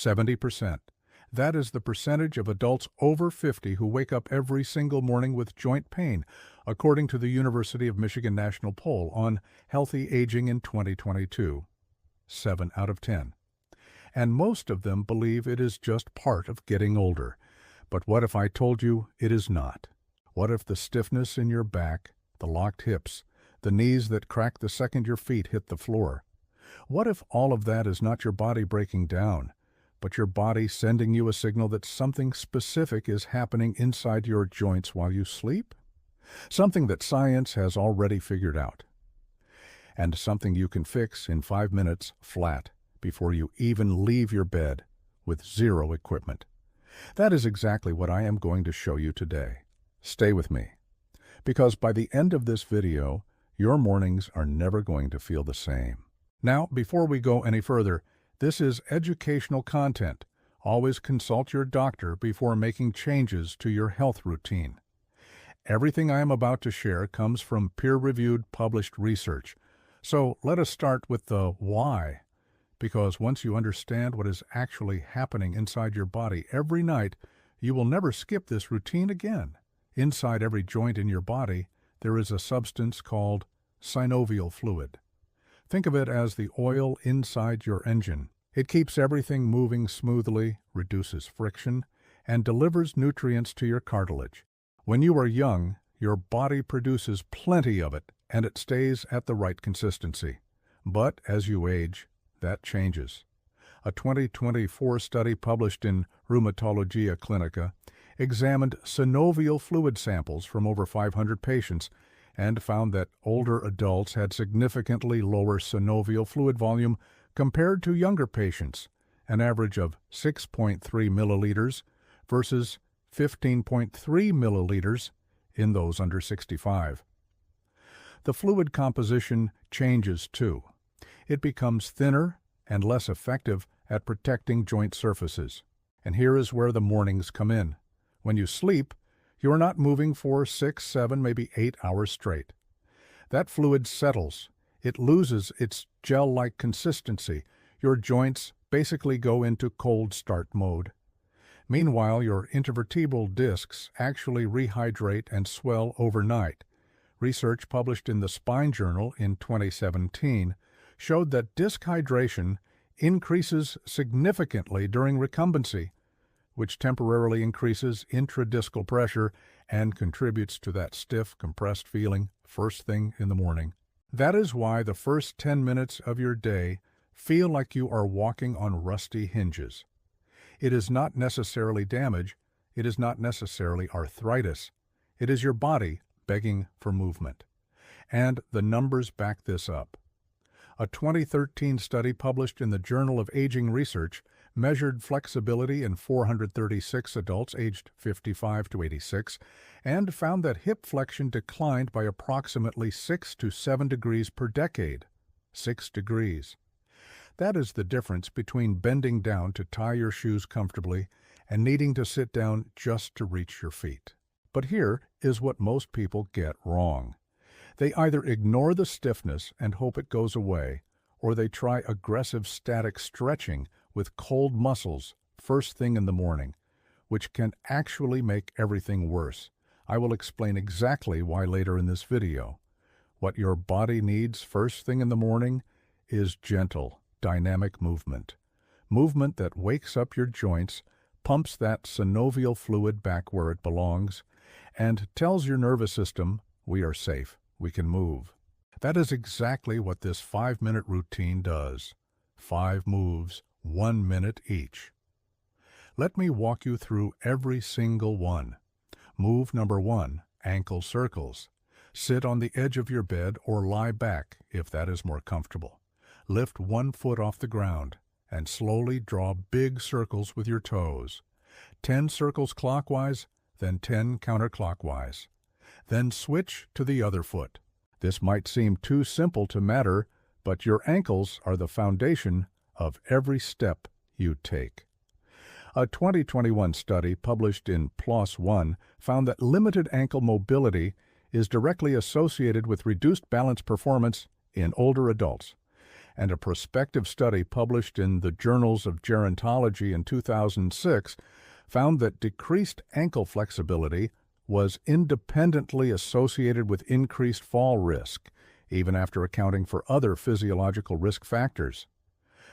70%. That is the percentage of adults over 50 who wake up every single morning with joint pain, according to the University of Michigan National Poll on Healthy Aging in 2022. 7 out of 10. And most of them believe it is just part of getting older. But what if I told you it is not? What if the stiffness in your back, the locked hips, the knees that crack the second your feet hit the floor? What if all of that is not your body breaking down, but your body sending you a signal that something specific is happening inside your joints while you sleep? Something that science has already figured out. And something you can fix in 5 minutes flat before you even leave your bed with zero equipment. That is exactly what I am going to show you today. Stay with me, because by the end of this video, your mornings are never going to feel the same. Now, before we go any further, this is educational content. Always consult your doctor before making changes to your health routine. Everything I am about to share comes from peer-reviewed published research. So let us start with the why, because once you understand what is actually happening inside your body every night, you will never skip this routine again. Inside every joint in your body, there is a substance called synovial fluid. Think of it as the oil inside your engine. It keeps everything moving smoothly, reduces friction, and delivers nutrients to your cartilage. When you are young, your body produces plenty of it, and it stays at the right consistency. But as you age, that changes. A 2024 study published in Rheumatologia Clinica examined synovial fluid samples from over 500 patients and found that older adults had significantly lower synovial fluid volume compared to younger patients, an average of 6.3 milliliters versus 15.3 milliliters in those under 65. The fluid composition changes too. It becomes thinner and less effective at protecting joint surfaces. And here is where the mornings come in. When you sleep, you are not moving for 6, 7, maybe 8 hours straight. That fluid settles. It loses its gel-like consistency. Your joints basically go into cold start mode. Meanwhile, your intervertebral discs actually rehydrate and swell overnight. Research published in the Spine Journal in 2017 showed that disc hydration increases significantly during recumbency, which temporarily increases intradiscal pressure and contributes to that stiff, compressed feeling first thing in the morning. That is why the first 10 minutes of your day feel like you are walking on rusty hinges. It is not necessarily damage. It is not necessarily arthritis. It is your body begging for movement. And the numbers back this up. A 2013 study published in the Journal of Aging Research measured flexibility in 436 adults aged 55 to 86 and found that hip flexion declined by approximately 6 to 7 degrees per decade. 6 degrees. That is the difference between bending down to tie your shoes comfortably and needing to sit down just to reach your feet. But here is what most people get wrong. They either ignore the stiffness and hope it goes away, or they try aggressive static stretching with cold muscles first thing in the morning, which can actually make everything worse. I will explain exactly why later in this video. What your body needs first thing in the morning is gentle, dynamic movement. Movement that wakes up your joints, pumps that synovial fluid back where it belongs, and tells your nervous system, we are safe, we can move. That is exactly what this 5-minute routine does. 5 moves, 1 minute each. Let me walk you through every single one. Move number 1, ankle circles. Sit on the edge of your bed or lie back if that is more comfortable. Lift 1 foot off the ground and slowly draw big circles with your toes. 10 circles clockwise, then 10 counterclockwise. Then switch to the other foot. This might seem too simple to matter, but your ankles are the foundation of every step you take. A 2021 study published in PLOS ONE found that limited ankle mobility is directly associated with reduced balance performance in older adults. and a prospective study published in the Journals of Gerontology in 2006 found that decreased ankle flexibility was independently associated with increased fall risk, even after accounting for other physiological risk factors.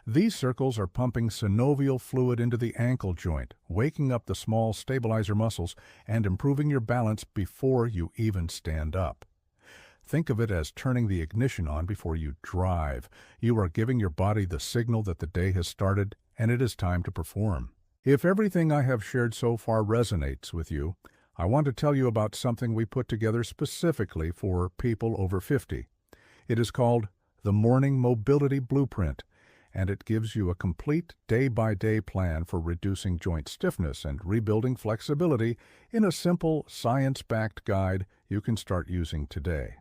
These circles are pumping synovial fluid into the ankle joint, waking up the small stabilizer muscles and improving your balance before you even stand up. Think of it as turning the ignition on before you drive. You are giving your body the signal that the day has started and it is time to perform. If everything I have shared so far resonates with you, I want to tell you about something we put together specifically for people over 50. It is called the Morning Mobility Blueprint, and it gives you a complete day-by-day plan for reducing joint stiffness and rebuilding flexibility in a simple, science-backed guide you can start using today.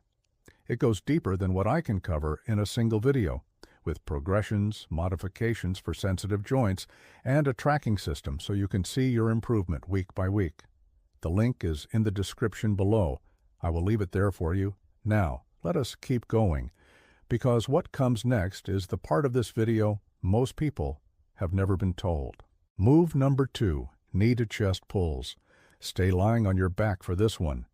It goes deeper than what I can cover in a single video, with progressions, modifications for sensitive joints, and a tracking system so you can see your improvement week by week. The link is in the description below. I will leave it there for you. Now, let us keep going, because what comes next is the part of this video most people have never been told. Move number 2, knee to chest pulls. Stay lying on your back for this one.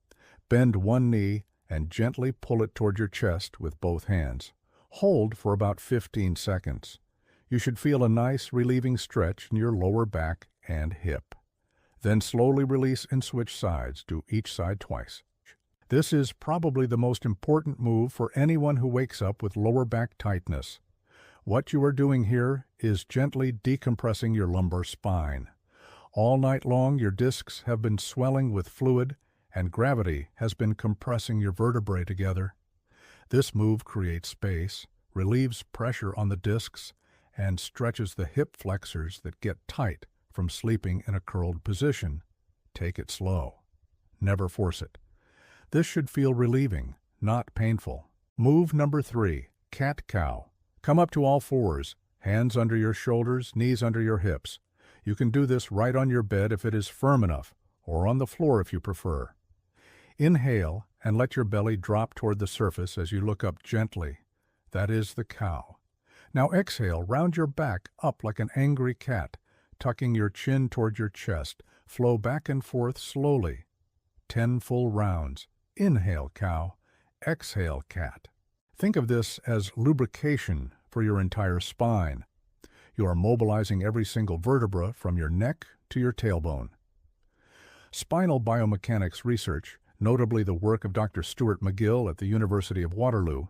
Bend one knee and gently pull it toward your chest with both hands. Hold for about 15 seconds. You should feel a nice relieving stretch in your lower back and hip. Then slowly release and switch sides. Do each side twice. This is probably the most important move for anyone who wakes up with lower back tightness. What you are doing here is gently decompressing your lumbar spine. All night long, your discs have been swelling with fluid, and gravity has been compressing your vertebrae together. This move creates space, relieves pressure on the discs, and stretches the hip flexors that get tight from sleeping in a curled position. Take it slow. Never force it. This should feel relieving, not painful. Move number 3, cat-cow. Come up to all fours, hands under your shoulders, knees under your hips. You can do this right on your bed if it is firm enough, or on the floor if you prefer. Inhale and let your belly drop toward the surface as you look up gently. That is the cow. Now exhale, round your back up like an angry cat, tucking your chin toward your chest. Flow back and forth slowly. 10 full rounds. Inhale, cow. Exhale, cat. Think of this as lubrication for your entire spine. You are mobilizing every single vertebra from your neck to your tailbone. Spinal biomechanics research, notably the work of Dr. Stuart McGill at the University of Waterloo,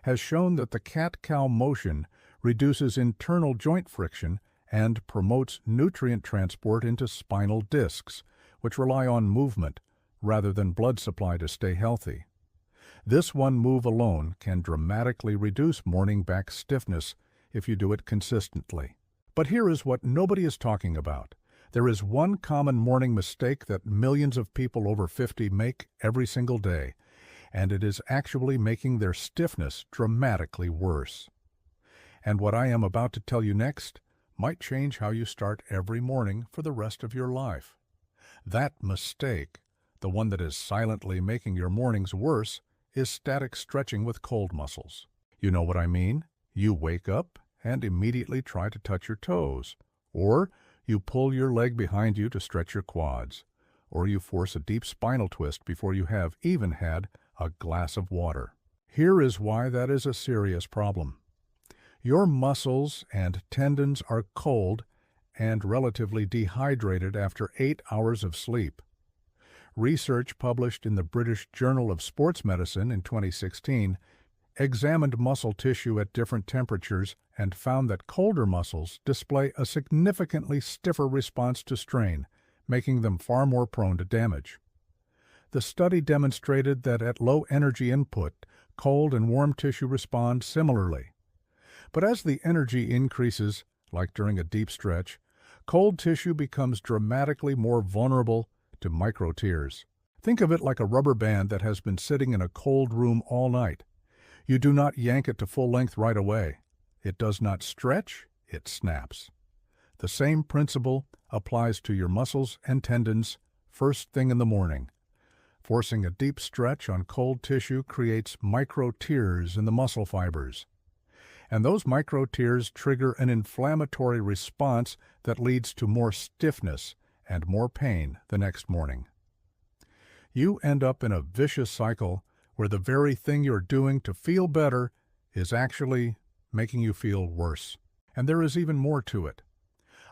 has shown that the cat-cow motion reduces internal joint friction and promotes nutrient transport into spinal discs, which rely on movement rather than blood supply to stay healthy. This one move alone can dramatically reduce morning back stiffness if you do it consistently. But here is what nobody is talking about. There is one common morning mistake that millions of people over 50 make every single day, and it is actually making their stiffness dramatically worse. And what I am about to tell you next might change how you start every morning for the rest of your life. That mistake, the one that is silently making your mornings worse, is static stretching with cold muscles. You know what I mean? You wake up and immediately try to touch your toes, or you pull your leg behind you to stretch your quads, or you force a deep spinal twist before you have even had a glass of water. Here is why that is a serious problem. Your muscles and tendons are cold and relatively dehydrated after 8 hours of sleep. Research published in the British Journal of Sports Medicine in 2016 examined muscle tissue at different temperatures and found that colder muscles display a significantly stiffer response to strain, making them far more prone to damage. The study demonstrated that at low energy input, cold and warm tissue respond similarly. But as the energy increases, like during a deep stretch, cold tissue becomes dramatically more vulnerable to micro tears. Think of it like a rubber band that has been sitting in a cold room all night. You do not yank it to full length right away. It does not stretch, it snaps. The same principle applies to your muscles and tendons first thing in the morning. Forcing a deep stretch on cold tissue creates micro tears in the muscle fibers. And those micro tears trigger an inflammatory response that leads to more stiffness and more pain the next morning. You end up in a vicious cycle where the very thing you're doing to feel better is actually making you feel worse. And there is even more to it.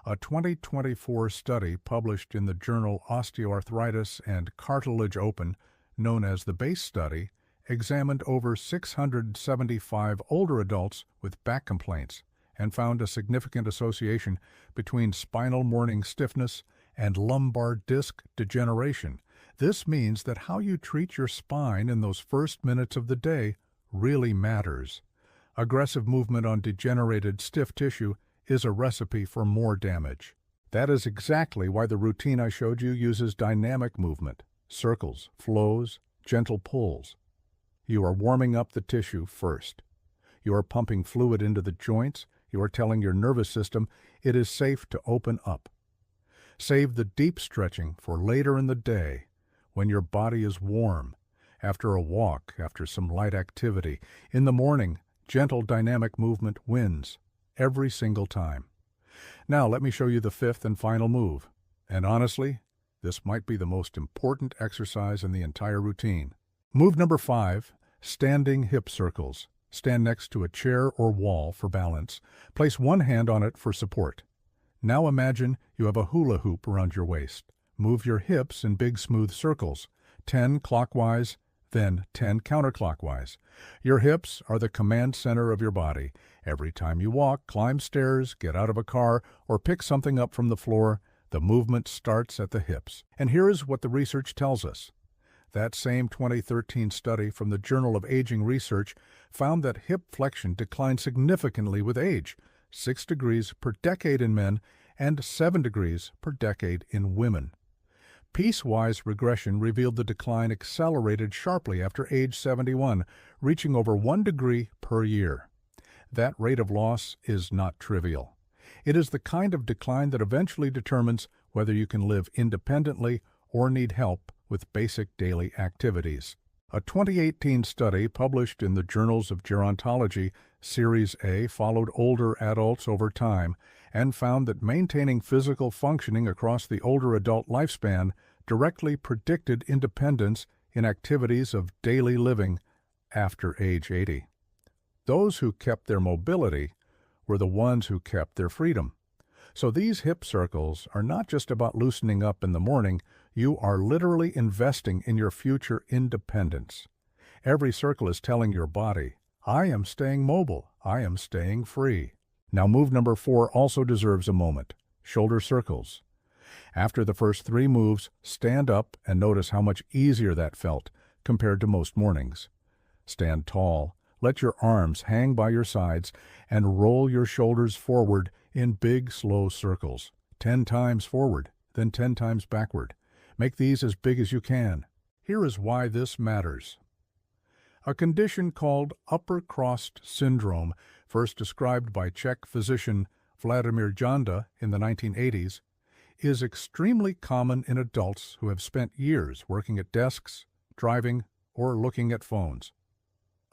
A 2024 study published in the journal Osteoarthritis and Cartilage Open, known as the BASE study, examined over 675 older adults with back complaints and found a significant association between spinal morning stiffness and lumbar disc degeneration. This means that how you treat your spine in those first minutes of the day really matters. Aggressive movement on degenerated stiff tissue is a recipe for more damage. That is exactly why the routine I showed you uses dynamic movement, circles, flows, gentle pulls. You are warming up the tissue first. You are pumping fluid into the joints. You are telling your nervous system it is safe to open up. Save the deep stretching for later in the day when your body is warm, after a walk, after some light activity. In the morning, gentle dynamic movement wins every single time. Now let me show you the fifth and final move. And honestly, this might be the most important exercise in the entire routine. Move number 5, standing hip circles. Stand next to a chair or wall for balance. Place one hand on it for support. Now imagine you have a hula hoop around your waist. Move your hips in big smooth circles, 10 clockwise, then 10 counterclockwise. Your hips are the command center of your body. Every time you walk, climb stairs, get out of a car, or pick something up from the floor, the movement starts at the hips. And here is what the research tells us. That same 2013 study from the Journal of Aging Research found that hip flexion declined significantly with age, 6 degrees per decade in men and 7 degrees per decade in women. Piecewise regression revealed the decline accelerated sharply after age 71, reaching over 1 degree per year. That rate of loss is not trivial. It is the kind of decline that eventually determines whether you can live independently or need help with basic daily activities. A 2018 study published in the Journals of Gerontology, Series A, followed older adults over time and found that maintaining physical functioning across the older adult lifespan directly predicted independence in activities of daily living after age 80. Those who kept their mobility were the ones who kept their freedom. So these hip circles are not just about loosening up in the morning, you are literally investing in your future independence. Every circle is telling your body, I am staying mobile, I am staying free. Now move number 4 also deserves a moment, shoulder circles. After the first 3 moves, stand up and notice how much easier that felt compared to most mornings. Stand tall, let your arms hang by your sides, and roll your shoulders forward in big, slow circles. 10 times forward, then 10 times backward. Make these as big as you can. Here is why this matters. A condition called upper crust syndrome, first described by Czech physician Vladimir Janda in the 1980s, is extremely common in adults who have spent years working at desks, driving, or looking at phones.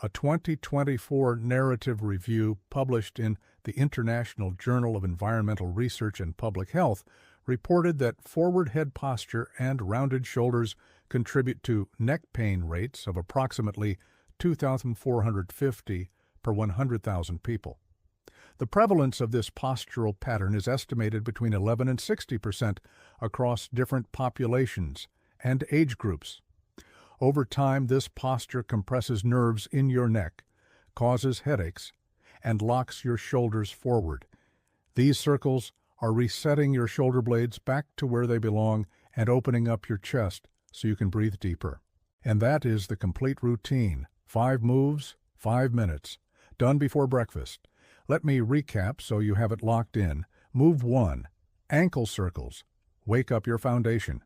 A 2024 narrative review published in the International Journal of Environmental Research and Public Health reported that forward head posture and rounded shoulders contribute to neck pain rates of approximately 2,450 per 100,000 people. The prevalence of this postural pattern is estimated between 11 and 60% across different populations and age groups. Over time, this posture compresses nerves in your neck, causes headaches, and locks your shoulders forward. These circles are resetting your shoulder blades back to where they belong and opening up your chest so you can breathe deeper. And that is the complete routine. 5 moves, 5 minutes, done before breakfast. Let me recap so you have it locked in. Move 1, ankle circles. Wake up your foundation.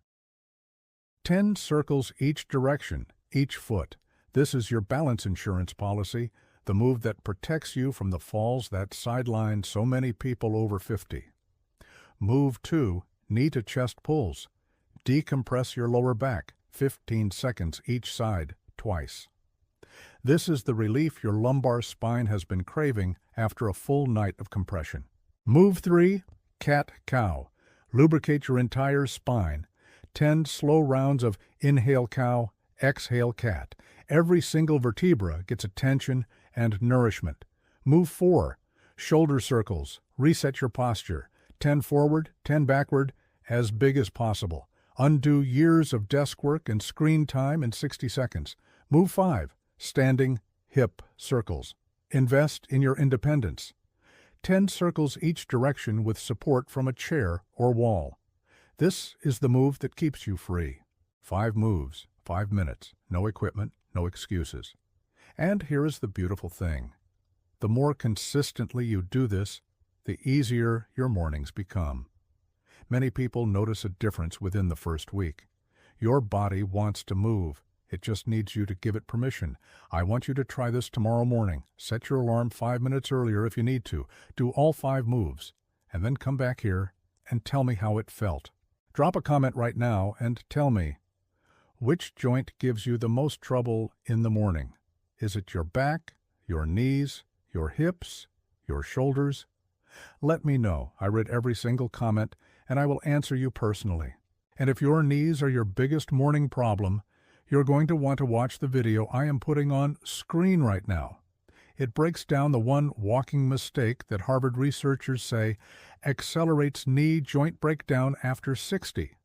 10 circles each direction, each foot. This is your balance insurance policy, the move that protects you from the falls that sideline so many people over 50. Move 2, knee to chest pulls. Decompress your lower back, 15 seconds each side, twice. This is the relief your lumbar spine has been craving after a full night of compression. Move 3, cat-cow. Lubricate your entire spine. 10 slow rounds of inhale cow, exhale cat. Every single vertebra gets attention and nourishment. Move 4, shoulder circles. Reset your posture. 10 forward, 10 backward, as big as possible. Undo years of desk work and screen time in 60 seconds. Move 5, standing hip circles. Invest in your independence. 10 circles each direction with support from a chair or wall. This is the move that keeps you free. 5 moves, 5 minutes, no equipment, no excuses. And here is the beautiful thing. The more consistently you do this, the easier your mornings become. Many people notice a difference within the first week. Your body wants to move. It just needs you to give it permission. I want you to try this tomorrow morning. Set your alarm 5 minutes earlier if you need to. Do all 5 moves, and then come back here and tell me how it felt. Drop a comment right now and tell me, which joint gives you the most trouble in the morning? Is it your back, your knees, your hips, your shoulders? Let me know. I read every single comment, and I will answer you personally. And if your knees are your biggest morning problem, you're going to want to watch the video I am putting on screen right now. It breaks down the one walking mistake that Harvard researchers say accelerates knee joint breakdown after 60,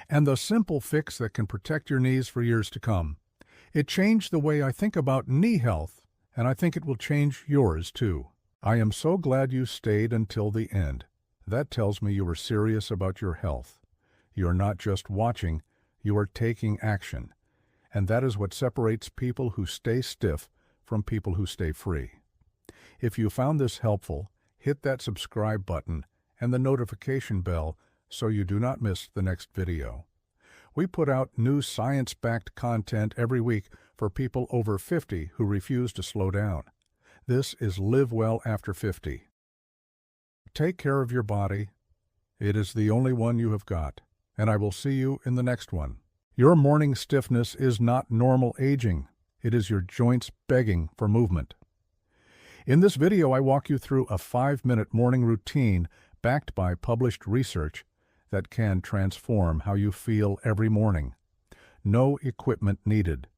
and the simple fix that can protect your knees for years to come. It changed the way I think about knee health, and I think it will change yours too. I am so glad you stayed until the end. That tells me you are serious about your health. You are not just watching, you are taking action. And that is what separates people who stay stiff from people who stay free. If you found this helpful, hit that subscribe button and the notification bell so you do not miss the next video. We put out new science-backed content every week for people over 50 who refuse to slow down. This is Live Well After 50. Take care of your body. It is the only one you have got, and I will see you in the next one. Your morning stiffness is not normal aging. It is your joints begging for movement. In this video, I walk you through a 5-minute morning routine backed by published research that can transform how you feel every morning. No equipment needed.